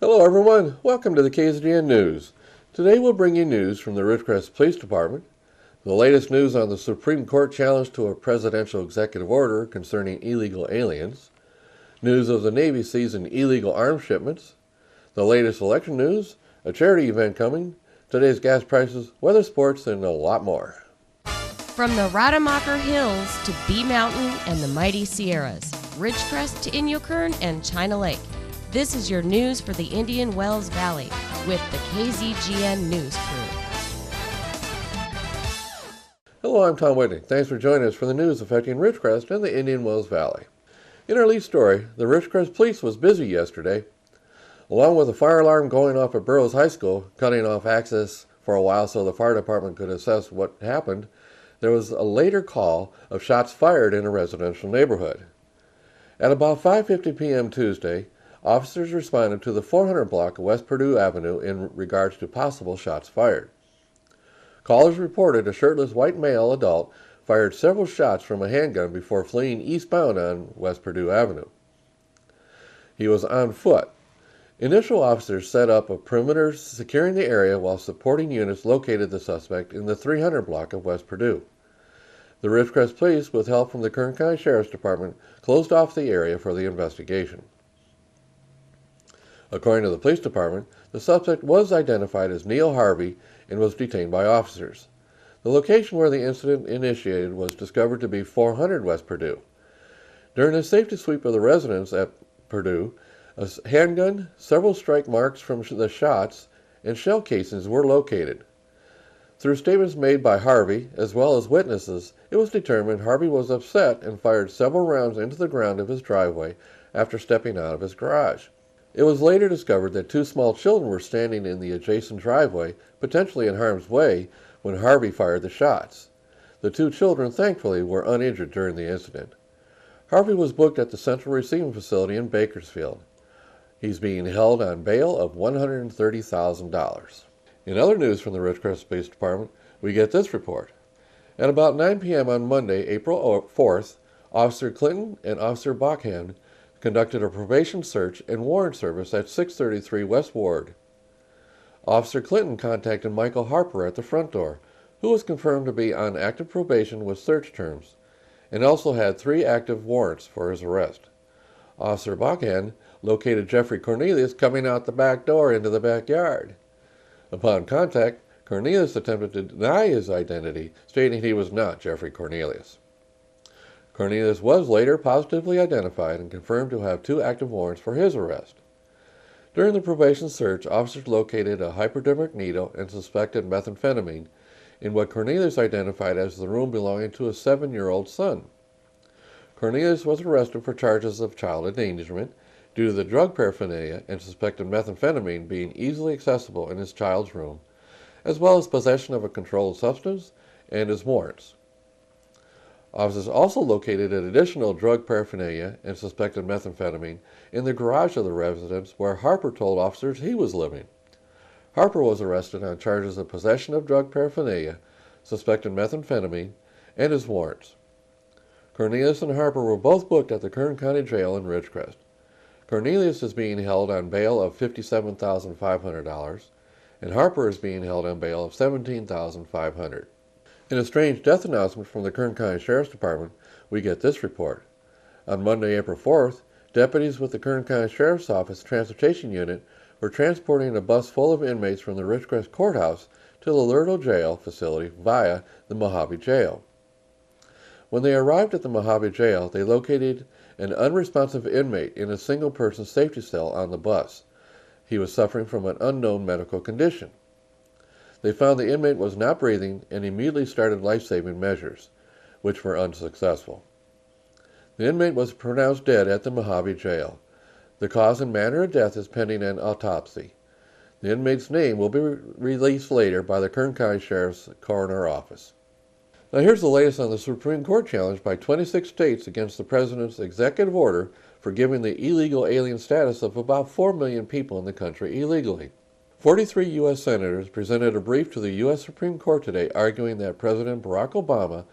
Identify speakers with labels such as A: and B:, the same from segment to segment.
A: Hello everyone, welcome to the KZGN News. Today we'll bring you news from the Ridgecrest Police Department, the latest news on the Supreme Court challenge to a presidential executive order concerning illegal aliens, news of the Navy seizing illegal arms shipments, the latest election news, a charity event coming, today's gas prices, weather, sports, and a lot more.
B: From the Rademacher Hills to Bee Mountain and the mighty Sierras, Ridgecrest to Inyokern and China Lake, this is your news for the Indian Wells Valley with the KZGN News Crew.
A: Hello, I'm Tom Whitney. Thanks for joining us for the news affecting Ridgecrest and the Indian Wells Valley. In our lead story, the Ridgecrest Police was busy yesterday. Along with a fire alarm going off at Burroughs High School, cutting off access for a while so the fire department could assess what happened, there was a later call of shots fired in a residential neighborhood. At about 5:50 p.m. Tuesday, officers responded to the 400 block of West Purdue Avenue in regards to possible shots fired. Callers reported a shirtless white male adult fired several shots from a handgun before fleeing eastbound on West Purdue Avenue. He was on foot. Initial officers set up a perimeter securing the area while supporting units located the suspect in the 300 block of West Purdue. The Ridgecrest Police, with help from the Kern County Sheriff's Department, closed off the area for the investigation. According to the police department, the suspect was identified as Neil Harvey and was detained by officers. The location where the incident initiated was discovered to be 400 West Purdue. During a safety sweep of the residence at Purdue, a handgun, several strike marks from the shots, and shell casings were located. Through statements made by Harvey, as well as witnesses, it was determined Harvey was upset and fired several rounds into the ground of his driveway after stepping out of his garage. It was later discovered that two small children were standing in the adjacent driveway, potentially in harm's way, when Harvey fired the shots. The two children, thankfully, were uninjured during the incident. Harvey was booked at the Central Receiving Facility in Bakersfield. He's being held on bail of $130,000. In other news from the Ridgecrest Police Department, we get this report. At about 9 p.m. on Monday, April 4th, Officer Clinton and Officer Bachand conducted a probation search and warrant service at 633 West Ward. Officer Clinton contacted Michael Harper at the front door, who was confirmed to be on active probation with search terms, and also had 3 active warrants for his arrest. Officer Bachand located Jeffrey Cornelius coming out the back door into the backyard. Upon contact, Cornelius attempted to deny his identity, stating he was not Jeffrey Cornelius. Cornelius was later positively identified and confirmed to have 2 active warrants for his arrest. During the probation search, officers located a hypodermic needle and suspected methamphetamine in what Cornelius identified as the room belonging to a 7-year-old son. Cornelius was arrested for charges of child endangerment due to the drug paraphernalia and suspected methamphetamine being easily accessible in his child's room, as well as possession of a controlled substance and his warrants. Officers also located an additional drug paraphernalia and suspected methamphetamine in the garage of the residence where Harper told officers he was living. Harper was arrested on charges of possession of drug paraphernalia, suspected methamphetamine, and his warrants. Cornelius and Harper were both booked at the Kern County Jail in Ridgecrest. Cornelius is being held on bail of $57,500, and Harper is being held on bail of $17,500. In a strange death announcement from the Kern County Sheriff's Department, we get this report. On Monday, April 4th, deputies with the Kern County Sheriff's Office Transportation Unit were transporting a bus full of inmates from the Ridgecrest Courthouse to the Lerdo Jail facility via the Mojave Jail. When they arrived at the Mojave Jail, they located an unresponsive inmate in a single-person safety cell on the bus. He was suffering from an unknown medical condition. They found the inmate was not breathing and immediately started life-saving measures, which were unsuccessful. The inmate was pronounced dead at the Mojave Jail. The cause and manner of death is pending an autopsy. The inmate's name will be released later by the Kern County Sheriff's Coroner Office. Now here's the latest on the Supreme Court challenge by 26 states against the President's executive order for giving the illegal alien status of about 4 million people in the country illegally. 43 U.S. senators presented a brief to the U.S. Supreme Court today arguing that President Barack Obama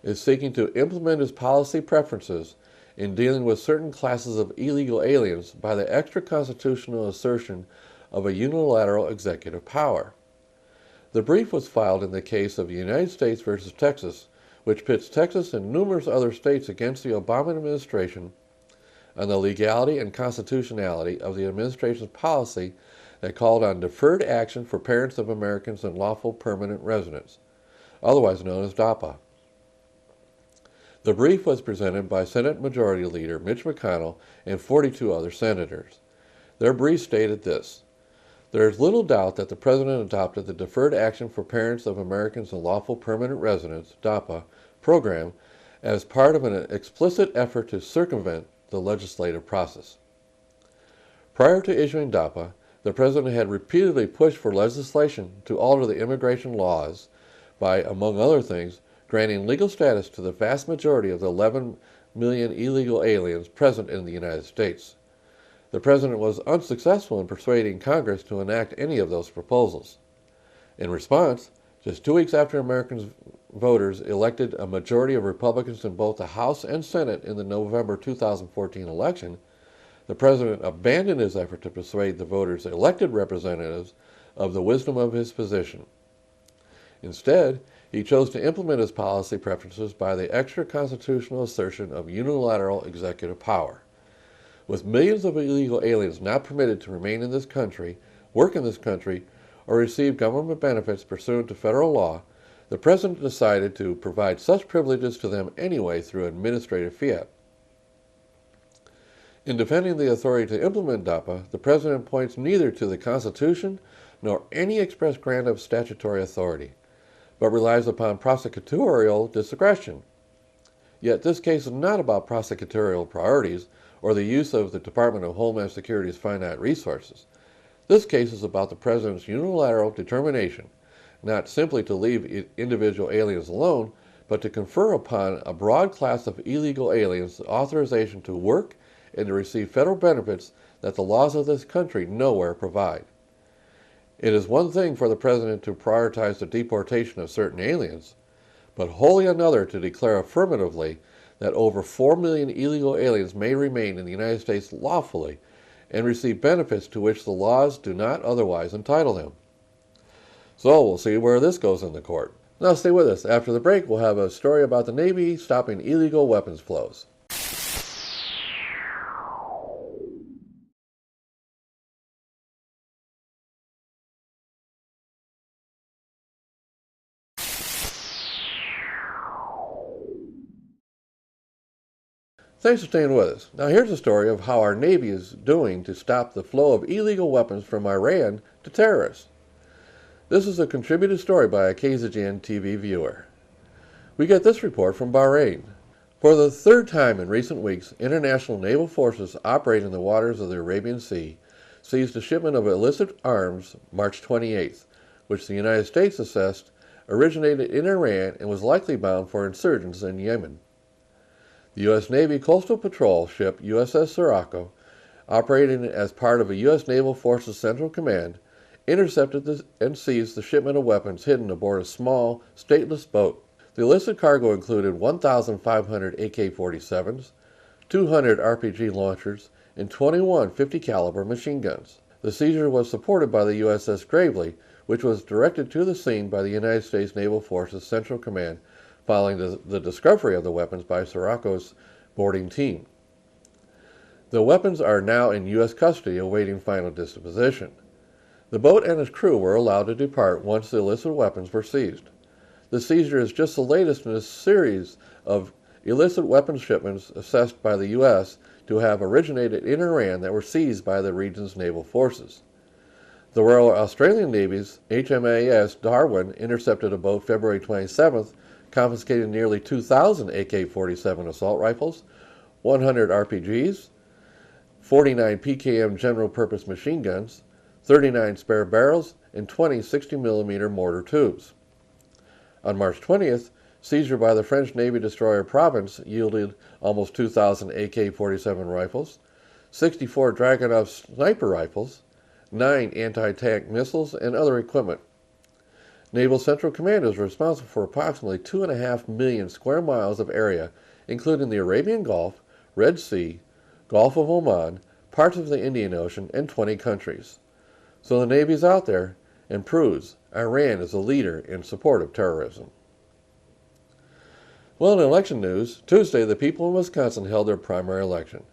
A: is seeking to implement his policy preferences in dealing with certain classes of illegal aliens by the extra-constitutional assertion of a unilateral executive power. The brief was filed in the case of the United States versus Texas, which pits Texas and numerous other states against the Obama administration on the legality and constitutionality of the administration's policy that called on deferred action for parents of Americans and lawful permanent residents, otherwise known as DAPA. The brief was presented by Senate Majority Leader Mitch McConnell and 42 other senators. Their brief stated this: "There is little doubt that the President adopted the Deferred Action for Parents of Americans and Lawful Permanent Residents, DAPA, program as part of an explicit effort to circumvent the legislative process. Prior to issuing DAPA, the President had repeatedly pushed for legislation to alter the immigration laws by, among other things, granting legal status to the vast majority of the 11 million illegal aliens present in the United States. The President was unsuccessful in persuading Congress to enact any of those proposals. In response, just 2 weeks after American voters elected a majority of Republicans in both the House and Senate in the November 2014 election, the President abandoned his effort to persuade the voters' elected representatives of the wisdom of his position. Instead, he chose to implement his policy preferences by the extra-constitutional assertion of unilateral executive power. With millions of illegal aliens not permitted to remain in this country, work in this country, or receive government benefits pursuant to federal law, the President decided to provide such privileges to them anyway through administrative fiat. In defending the authority to implement DAPA, the President points neither to the Constitution nor any express grant of statutory authority, but relies upon prosecutorial discretion. Yet this case is not about prosecutorial priorities or the use of the Department of Homeland Security's finite resources. This case is about the President's unilateral determination, not simply to leave individual aliens alone, but to confer upon a broad class of illegal aliens the authorization to work and to receive federal benefits that the laws of this country nowhere provide. It is one thing for the President to prioritize the deportation of certain aliens, but wholly another to declare affirmatively that over 4 million illegal aliens may remain in the United States lawfully and receive benefits to which the laws do not otherwise entitle them. So we'll see where this goes in the court. Now stay with us. After the break, we'll have a story about the Navy stopping illegal weapons flows. Thanks for staying with us. Now here's a story of how our Navy is doing to stop the flow of illegal weapons from Iran to terrorists. This is a contributed story by a KZGN-TV viewer. We get this report from Bahrain. For the third time in recent weeks, international naval forces operating in the waters of the Arabian Sea seized a shipment of illicit arms March 28th, which the United States assessed originated in Iran and was likely bound for insurgents in Yemen. The U.S. Navy Coastal Patrol ship USS Sirocco, operating as part of a U.S. Naval Forces Central Command, intercepted and seized the shipment of weapons hidden aboard a small, stateless boat. The illicit cargo included 1,500 AK-47s, 200 RPG launchers, and 21 50 caliber machine guns. The seizure was supported by the USS Gravely, which was directed to the scene by the United States Naval Forces Central Command following the discovery of the weapons by Sirocco's boarding team. The weapons are now in U.S. custody awaiting final disposition. The boat and its crew were allowed to depart once the illicit weapons were seized. The seizure is just the latest in a series of illicit weapons shipments assessed by the U.S. to have originated in Iran that were seized by the region's naval forces. The Royal Australian Navy's HMAS Darwin intercepted a boat February 27th, confiscated nearly 2,000 AK-47 assault rifles, 100 RPGs, 49 PKM general-purpose machine guns, 39 spare barrels, and 20 60mm mortar tubes. On March 20th, seizure by the French Navy destroyer Provence yielded almost 2,000 AK-47 rifles, 64 Dragunov sniper rifles, 9 anti-tank missiles, and other equipment. Naval Central Command is responsible for approximately 2.5 million square miles of area, including the Arabian Gulf, Red Sea, Gulf of Oman, parts of the Indian Ocean, and 20 countries. So the Navy's out there and proves Iran is a leader in support of terrorism. Well, in election news, Tuesday the people in Wisconsin held their primary election.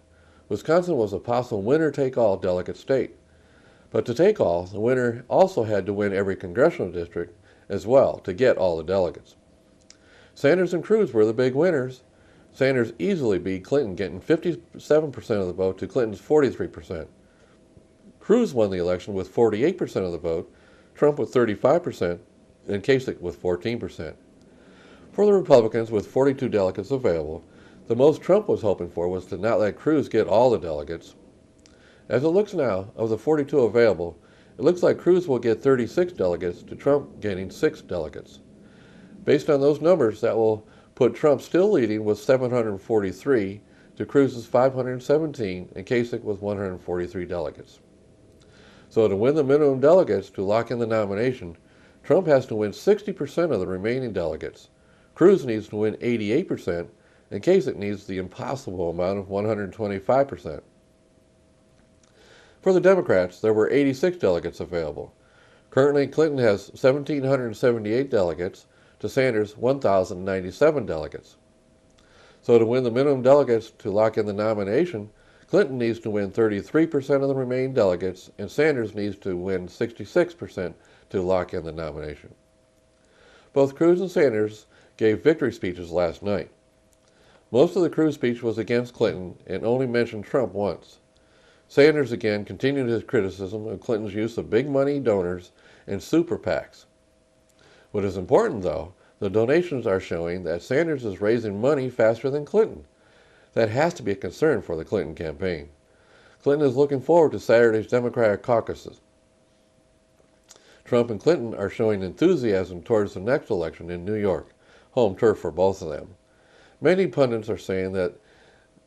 A: Wisconsin was a possible winner-take-all delegate state. But to take all, the winner also had to win every congressional district as well to get all the delegates. Sanders and Cruz were the big winners. Sanders easily beat Clinton, getting 57% of the vote to Clinton's 43%. Cruz won the election with 48% of the vote, Trump with 35%, and Kasich with 14%. For the Republicans, with 42 delegates available, the most Trump was hoping for was to not let Cruz get all the delegates. As it looks now, of the 42 available, it looks like Cruz will get 36 delegates to Trump getting 6 delegates. Based on those numbers, that will put Trump still leading with 743 to Cruz's 517 and Kasich with 143 delegates. So to win the minimum delegates to lock in the nomination, Trump has to win 60% of the remaining delegates. Cruz needs to win 88%, and Kasich needs the impossible amount of 125%. For the Democrats, there were 86 delegates available. Currently, Clinton has 1,778 delegates to Sanders' 1,097 delegates. So to win the minimum delegates to lock in the nomination, Clinton needs to win 33% of the remaining delegates, and Sanders needs to win 66% to lock in the nomination. Both Cruz and Sanders gave victory speeches last night. Most of the Cruz speech was against Clinton and only mentioned Trump once. Sanders again continued his criticism of Clinton's use of big money donors and super PACs. What is important, though, the donations are showing that Sanders is raising money faster than Clinton. That has to be a concern for the Clinton campaign. Clinton is looking forward to Saturday's Democratic caucuses. Trump and Clinton are showing enthusiasm towards the next election in New York, home turf for both of them. Many pundits are saying that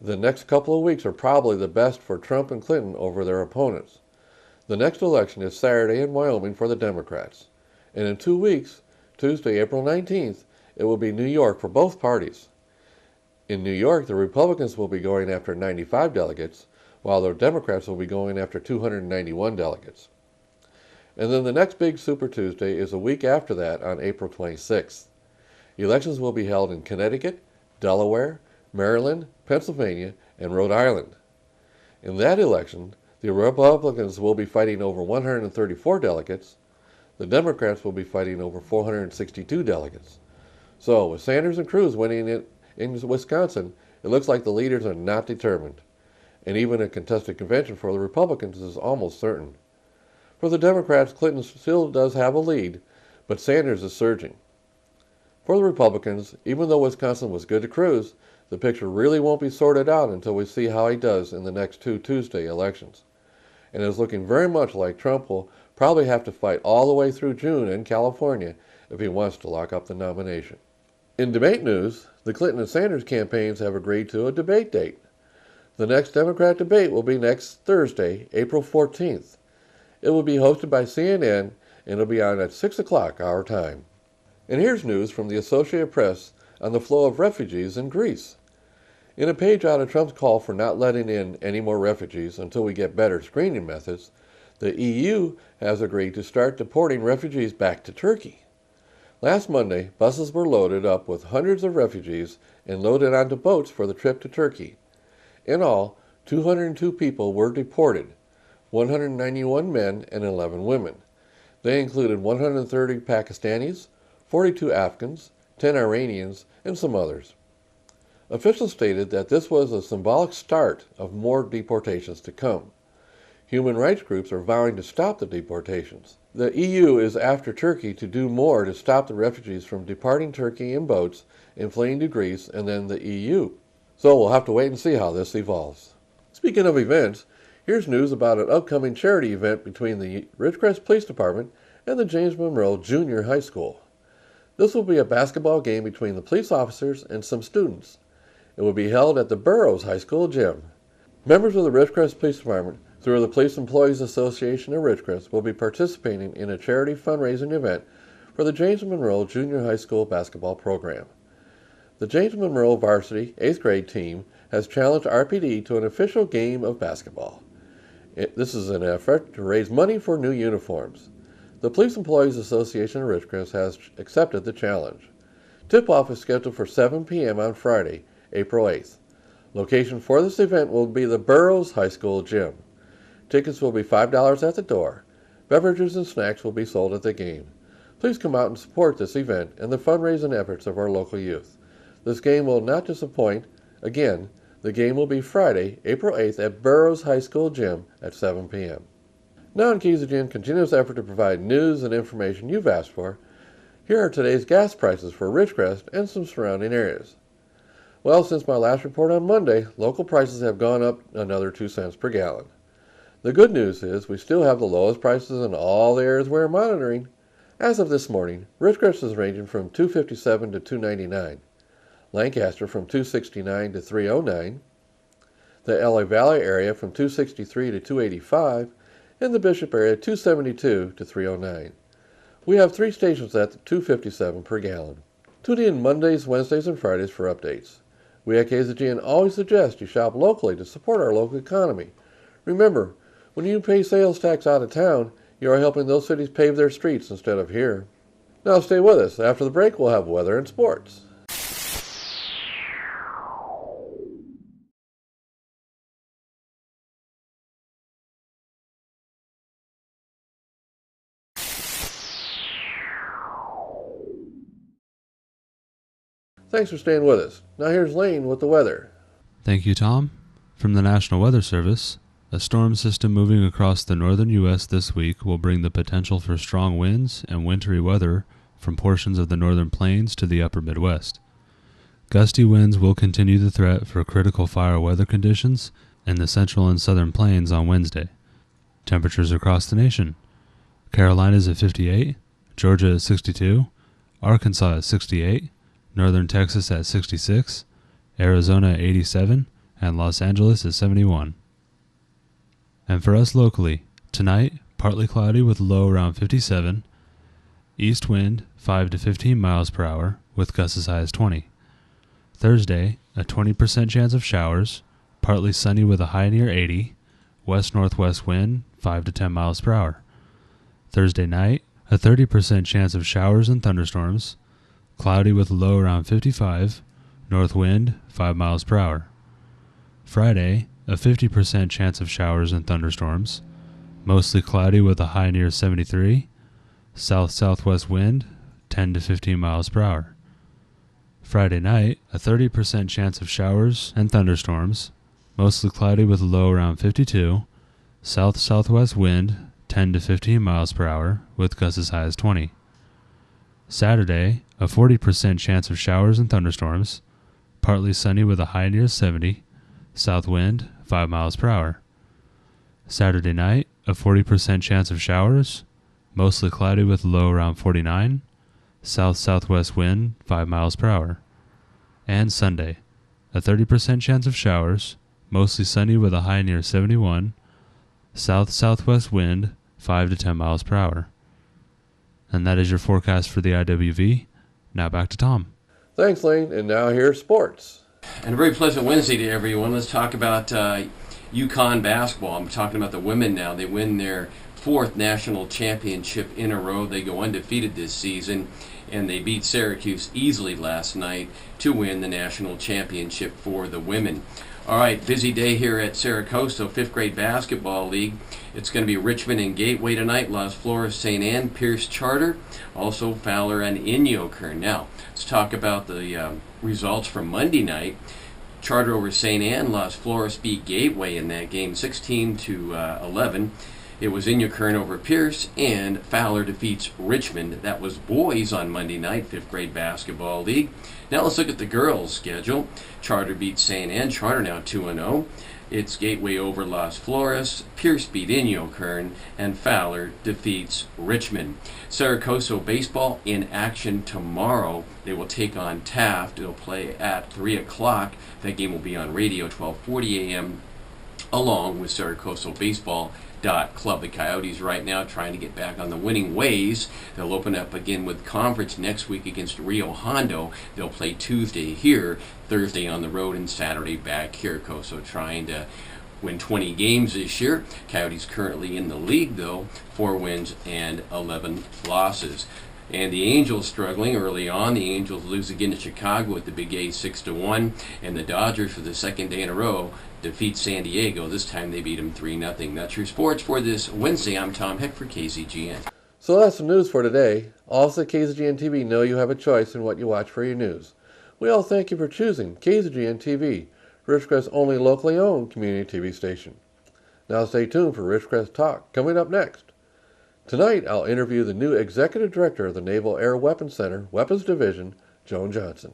A: the next couple of weeks are probably the best for Trump and Clinton over their opponents. The next election is Saturday in Wyoming for the Democrats. And in 2 weeks, Tuesday, April 19th, it will be New York for both parties. In New York, the Republicans will be going after 95 delegates, while the Democrats will be going after 291 delegates. And then the next big Super Tuesday is a week after that on April 26th. Elections will be held in Connecticut, Delaware, Maryland, Pennsylvania, and Rhode Island. In that election, the Republicans will be fighting over 134 delegates. The Democrats will be fighting over 462 delegates. So, with Sanders and Cruz winning it in Wisconsin, it looks like the leaders are not determined. And even a contested convention for the Republicans is almost certain. For the Democrats, Clinton still does have a lead, but Sanders is surging. For the Republicans, even though Wisconsin was good to Cruz, the picture really won't be sorted out until we see how he does in the next 2 Tuesday elections. And it is looking very much like Trump will probably have to fight all the way through June in California if he wants to lock up the nomination. In debate news, the Clinton and Sanders campaigns have agreed to a debate date. The next Democrat debate will be next Thursday, April 14th. It will be hosted by CNN, and it'll be on at 6 o'clock our time. And here's news from the Associated Press on the flow of refugees in Greece. In a page out of Trump's call for not letting in any more refugees until we get better screening methods, the EU has agreed to start deporting refugees back to Turkey. Last Monday, buses were loaded up with hundreds of refugees and loaded onto boats for the trip to Turkey. In all, 202 people were deported, 191 men and 11 women. They included 130 Pakistanis, 42 Afghans, 10 Iranians, and some others. Officials stated that this was a symbolic start of more deportations to come. Human rights groups are vowing to stop the deportations. The EU is after Turkey to do more to stop the refugees from departing Turkey in boats and fleeing to Greece and then the EU. So we'll have to wait and see how this evolves. Speaking of events, here's news about an upcoming charity event between the Ridgecrest Police Department and the James Monroe Junior High School. This will be a basketball game between the police officers and some students. It will be held at the Burroughs High School gym. Members of the Ridgecrest Police Department, through the Police Employees Association of Ridgecrest, will be participating in a charity fundraising event for the James Monroe Junior High School basketball program. The James Monroe varsity 8th grade team has challenged RPD to an official game of basketball. This is an effort to raise money for new uniforms. The Police Employees Association of Ridgecrest has accepted the challenge. Tip-off is scheduled for 7 p.m. on Friday, April 8th. Location for this event will be the Burroughs High School gym. Tickets will be $5 at the door. Beverages and snacks will be sold at the game. Please come out and support this event and the fundraising efforts of our local youth. This game will not disappoint. Again, the game will be Friday, April 8th at Burroughs High School gym at 7 p.m. Now in KZGN continuous effort to provide news and information you've asked for, here are today's gas prices for Ridgecrest and some surrounding areas. Well, since my last report on Monday, local prices have gone up another 2 cents per gallon. The good news is we still have the lowest prices in all the areas we're monitoring. As of this morning, Ridgecrest is ranging from $2.57 to $2.99, Lancaster from $2.69 to $3.09, the LA Valley area from $2.63 to $2.85, and the Bishop area $2.72 to $3.09. We have 3 stations at $2.57 per gallon. Tune in Mondays, Wednesdays, and Fridays for updates. We at KZGN always suggest you shop locally to support our local economy. Remember, when you pay sales tax out of town, you are helping those cities pave their streets instead of here. Now stay with us. After the break, we'll have weather and sports. Thanks for staying with us. Now here's Lane with the weather.
C: Thank you, Tom. From the National Weather Service, a storm system moving across the northern U.S. this week will bring the potential for strong winds and wintry weather from portions of the northern plains to the upper Midwest. Gusty winds will continue the threat for critical fire weather conditions in the central and southern plains on Wednesday. Temperatures across the nation: Carolinas at 58, Georgia at 62, Arkansas at 68, Northern Texas at 66, Arizona at 87, and Los Angeles at 71. And for us locally, tonight, partly cloudy with a low around 57, east wind 5 to 15 miles per hour with gusts as high as 20. Thursday, a 20% chance of showers, partly sunny with a high near 80, west-northwest wind 5 to 10 miles per hour. Thursday night, a 30% chance of showers and thunderstorms, cloudy with a low around 55, north wind 5 miles per hour. Friday, a 50% chance of showers and thunderstorms, mostly cloudy with a high near 73, south-southwest wind 10 to 15 miles per hour. Friday night, a 30% chance of showers and thunderstorms, mostly cloudy with a low around 52, south-southwest wind 10 to 15 miles per hour with gusts as high as 20. Saturday, a 40% chance of showers and thunderstorms, partly sunny with a high near 70, south wind 5 miles per hour. Saturday night, a 40% chance of showers, mostly cloudy with a low around 49, south-southwest wind 5 miles per hour. And Sunday, a 30% chance of showers, mostly sunny with a high near 71, south-southwest wind 5 to 10 miles per hour. And that is your forecast for the IWV. Now back to Tom.
A: Thanks, Lane. And now here's sports.
D: And a very pleasant Wednesday to everyone. Let's talk about UConn basketball. I'm talking about the women now. They win their 4th national championship in a row. They go undefeated this season, and they beat Syracuse easily last night to win the national championship for the women. All right, busy day here at Saracosto, 5th grade basketball league. It's going to be Richmond and Gateway tonight, Las Flores, St. Anne, Pierce Charter, also Fowler and Inyokern. Now, let's talk about the results from Monday night. Charter over St. Anne, Las Flores beat Gateway in that game, 16 to 11. It was Inyokern over Pierce, and Fowler defeats Richmond. That was boys on Monday night, 5th grade basketball league. Now let's look at the girls' schedule. Charter beats St. Anne. Charter now 2-0. It's Gateway over Las Flores. Pierce beat Inyokern, and Fowler defeats Richmond. Saracosto baseball in action tomorrow. They will take on Taft. It'll play at 3 o'clock. That game will be on radio, 12:40 a.m. along with Saracoso Baseball Club. The Coyotes right now trying to get back on the winning ways. They'll open up again with conference next week against Rio Hondo. They'll play Tuesday here, Thursday on the road, and Saturday back here. Coso trying to win 20 games this year. Coyotes currently in the league, though, 4 wins and 11 losses. And the Angels struggling early on. The Angels lose again to Chicago at the Big A 6-1. And the Dodgers, for the second day in a row, defeat San Diego. This time they beat them 3-0. That's your sports for this Wednesday. I'm Tom Heck for KZGN.
A: So that's the news for today. Also, KZGN-TV know you have a choice in what you watch for your news. We all thank you for choosing KZGN-TV, Ridgecrest's only locally owned community TV station. Now stay tuned for Ridgecrest Talk coming up next. Tonight, I'll interview the new Executive Director of the Naval Air Weapons Center, Weapons Division, Joan Johnson.